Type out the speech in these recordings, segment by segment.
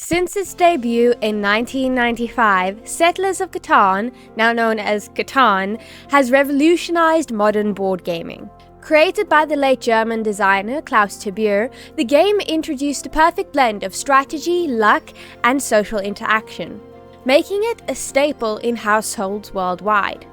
Since its debut in 1995, Settlers of Catan, now known as Catan, has revolutionized modern board gaming. Created by the late German designer Klaus Teuber, the game introduced a perfect blend of strategy, luck, and social interaction, making it a staple in households worldwide.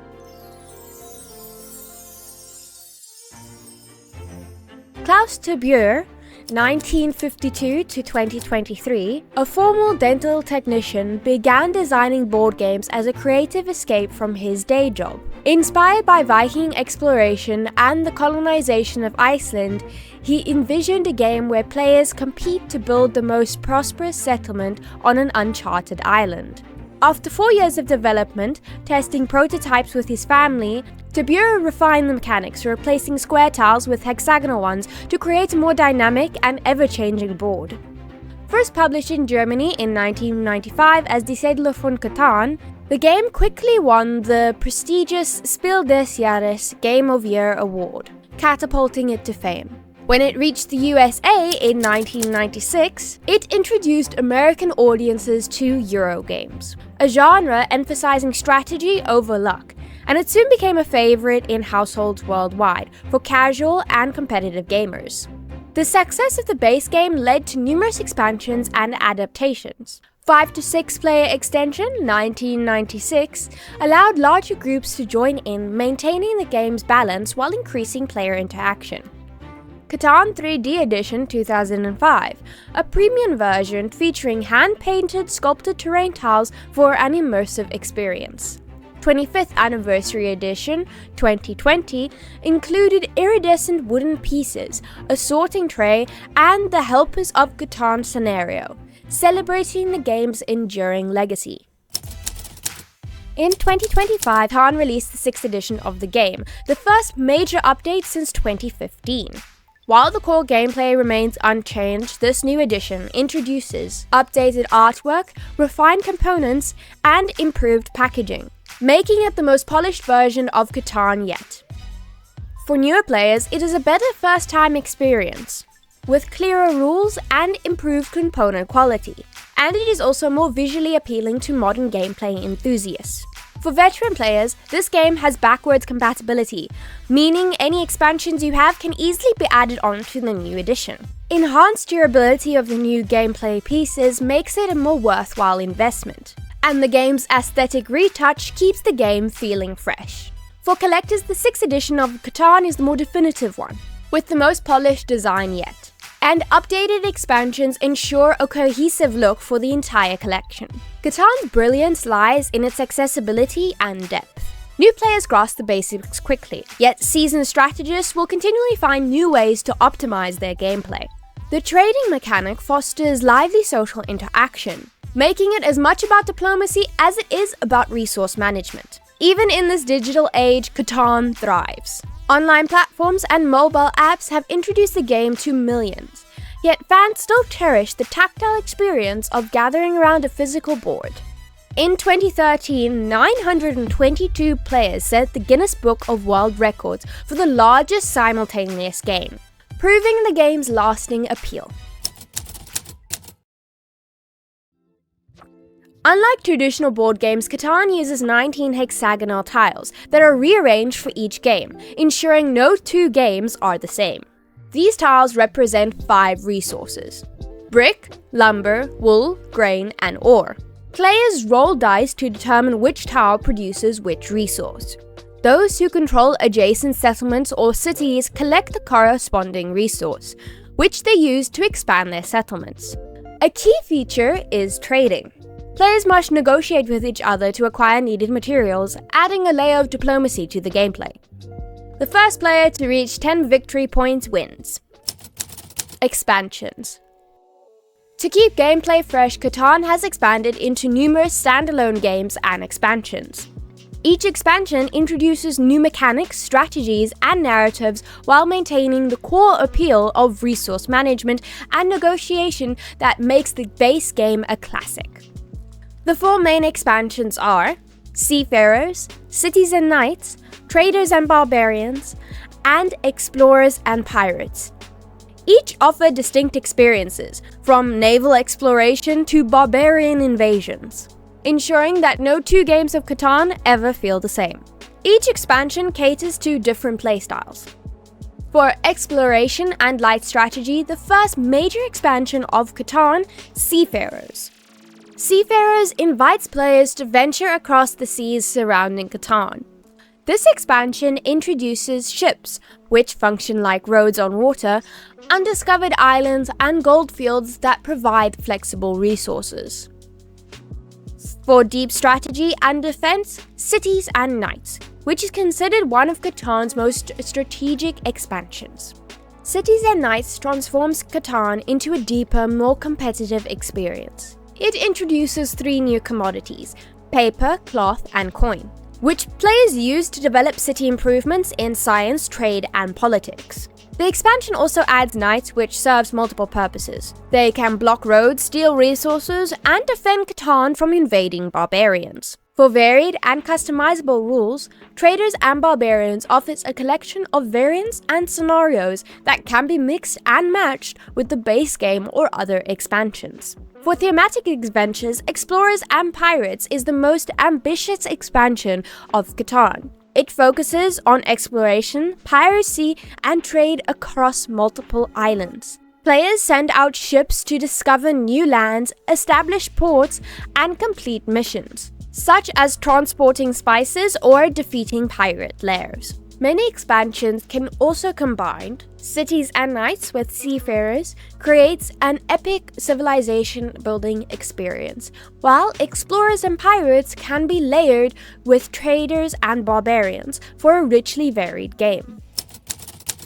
Klaus Teuber, 1952 to 2023, a former dental technician, began designing board games as a creative escape from his day job. Inspired by Viking exploration and the colonization of Iceland, he envisioned a game where players compete to build the most prosperous settlement on an uncharted island. After 4 years of development, testing prototypes with his family, Teuber refined the mechanics, replacing square tiles with hexagonal ones to create a more dynamic and ever-changing board. First published in Germany in 1995 as Die Settlers von Catan, the game quickly won the prestigious Spiel des Jahres Game of Year award, catapulting it to fame. When it reached the USA in 1996, it introduced American audiences to Eurogames, a genre emphasizing strategy over luck, and it soon became a favorite in households worldwide for casual and competitive gamers. The success of the base game led to numerous expansions and adaptations. 5 to 6 player extension 1996 allowed larger groups to join in, maintaining the game's balance while increasing player interaction. Catan 3D Edition 2005, a premium version featuring hand-painted sculpted terrain tiles for an immersive experience. 25th Anniversary Edition 2020 included iridescent wooden pieces, a sorting tray, and the Helpers of Catan scenario, celebrating the game's enduring legacy. In 2025, Catan released the 6th edition of the game, the first major update since 2015. While the core gameplay remains unchanged, this new edition introduces updated artwork, refined components, and improved packaging, making it the most polished version of Catan yet. For newer players, it is a better first-time experience, with clearer rules and improved component quality, and it is also more visually appealing to modern gameplay enthusiasts. For veteran players, this game has backwards compatibility, meaning any expansions you have can easily be added on to the new edition. Enhanced durability of the new gameplay pieces makes it a more worthwhile investment, and the game's aesthetic retouch keeps the game feeling fresh. For collectors, the 6th edition of Catan is the more definitive one, with the most polished design yet, and updated expansions ensure a cohesive look for the entire collection. Catan's brilliance lies in its accessibility and depth. New players grasp the basics quickly, yet seasoned strategists will continually find new ways to optimize their gameplay. The trading mechanic fosters lively social interaction, making it as much about diplomacy as it is about resource management. Even in this digital age, Catan thrives. Online platforms and mobile apps have introduced the game to millions, yet fans still cherish the tactile experience of gathering around a physical board. In 2013, 922 players set the Guinness Book of World Records for the largest simultaneous game, proving the game's lasting appeal. Unlike traditional board games, Catan uses 19 hexagonal tiles that are rearranged for each game, ensuring no two games are the same. These tiles represent 5 resources: brick, lumber, wool, grain, and ore. Players roll dice to determine which tile produces which resource. Those who control adjacent settlements or cities collect the corresponding resource, which they use to expand their settlements. A key feature is trading. Players must negotiate with each other to acquire needed materials, adding a layer of diplomacy to the gameplay. The first player to reach 10 victory points wins. Expansions. To keep gameplay fresh, Catan has expanded into numerous standalone games and expansions. Each expansion introduces new mechanics, strategies, and narratives while maintaining the core appeal of resource management and negotiation that makes the base game a classic. The 4 main expansions are Seafarers, Cities and Knights, Traders and Barbarians, and Explorers and Pirates. Each offer distinct experiences, from naval exploration to barbarian invasions, ensuring that no two games of Catan ever feel the same. Each expansion caters to different playstyles. For exploration and light strategy, the first major expansion of Catan, Seafarers. Seafarers invites players to venture across the seas surrounding Catan. This expansion introduces ships, which function like roads on water, undiscovered islands, and goldfields that provide flexible resources. For deep strategy and defense, Cities and Knights, which is considered one of Catan's most strategic expansions. Cities and Knights transforms Catan into a deeper, more competitive experience. It introduces 3 new commodities: paper, cloth, and coin, which players use to develop city improvements in science, trade, and politics. The expansion also adds knights, which serves multiple purposes. They can block roads, steal resources, and defend Catan from invading barbarians. For varied and customizable rules, Traders and Barbarians offers a collection of variants and scenarios that can be mixed and matched with the base game or other expansions. For thematic adventures, Explorers and Pirates is the most ambitious expansion of Catan. It focuses on exploration, piracy, and trade across multiple islands. Players send out ships to discover new lands, establish ports, and complete missions, such as transporting spices or defeating pirate lairs. Many expansions can also combine Cities and Knights with Seafarers, creates an epic civilization building experience, while Explorers and Pirates can be layered with Traders and Barbarians for a richly varied game.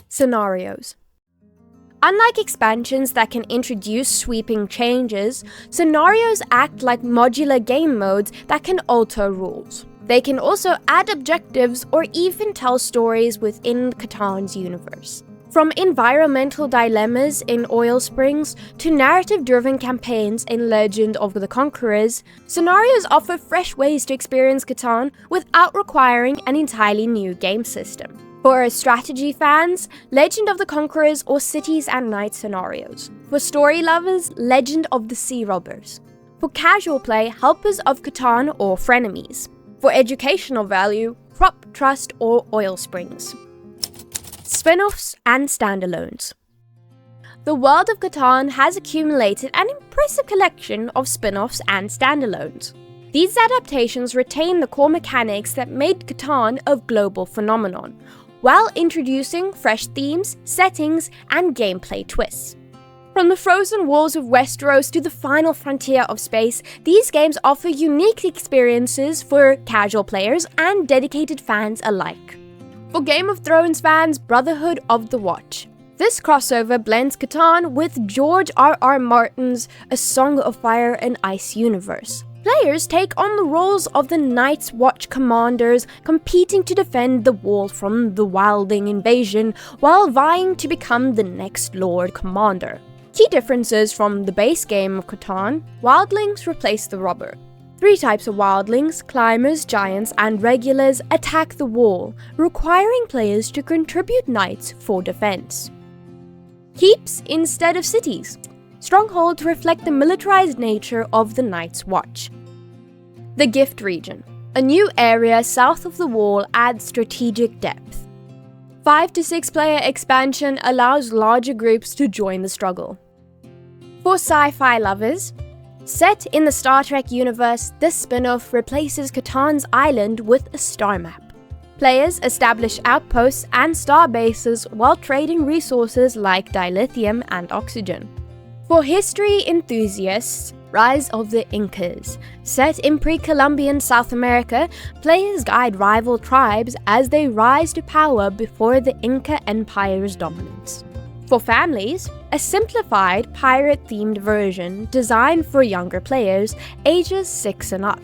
Scenarios. Unlike expansions that can introduce sweeping changes, scenarios act like modular game modes that can alter rules. They can also add objectives or even tell stories within Catan's universe. From environmental dilemmas in Oil Springs to narrative-driven campaigns in Legend of the Conquerors, scenarios offer fresh ways to experience Catan without requiring an entirely new game system. For strategy fans, Legend of the Conquerors or Cities and Knights scenarios. For story lovers, Legend of the Sea Robbers. For casual play, Helpers of Catan or Frenemies. For educational value, Crop Trust or Oil Springs. Spin-offs and standalones. The world of Catan has accumulated an impressive collection of spin-offs and standalones. These adaptations retain the core mechanics that made Catan a global phenomenon, while introducing fresh themes, settings, and gameplay twists. From the frozen walls of Westeros to the final frontier of space, these games offer unique experiences for casual players and dedicated fans alike. For Game of Thrones fans, Brotherhood of the Watch. This crossover blends Catan with George R.R. Martin's A Song of Fire and Ice universe. Players take on the roles of the Night's Watch commanders, competing to defend the wall from the wildling invasion while vying to become the next Lord Commander. Key differences from the base game of Catan: wildlings replace the robber. 3 types of wildlings, climbers, giants, and regulars, attack the wall, requiring players to contribute knights for defense. Keeps instead of cities. Strongholds reflect the militarized nature of the Night's Watch. The Gift Region. A new area south of the wall adds strategic depth. 5 to 6 player expansion allows larger groups to join the struggle. For sci-fi lovers, set in the Star Trek universe, this spin-off replaces Catan's island with a star map. Players establish outposts and star bases while trading resources like dilithium and oxygen. For history enthusiasts, Rise of the Incas. Set in pre-Columbian South America, players guide rival tribes as they rise to power before the Inca Empire's dominance. For families, a simplified pirate-themed version designed for younger players, ages 6 and up.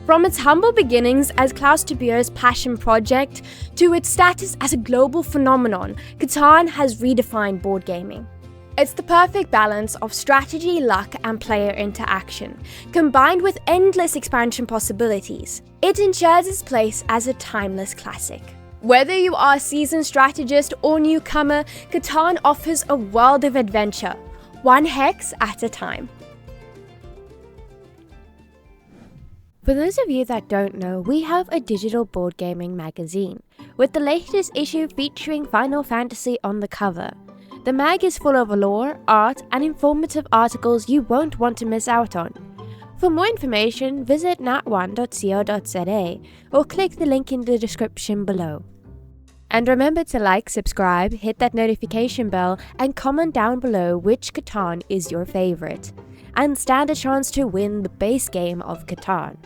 From its humble beginnings as Klaus Tobier's passion project to its status as a global phenomenon, Catan has redefined board gaming. It's the perfect balance of strategy, luck, and player interaction, combined with endless expansion possibilities. It ensures its place as a timeless classic. Whether you are a seasoned strategist or newcomer, Catan offers a world of adventure, one hex at a time. For those of you that don't know, we have a digital board gaming magazine, with the latest issue featuring Final Fantasy on the cover. The mag is full of lore, art, and informative articles you won't want to miss out on. For more information, visit nat1.co.za or click the link in the description below. And remember to like, subscribe, hit that notification bell, and comment down below which Catan is your favorite, and stand a chance to win the base game of Catan.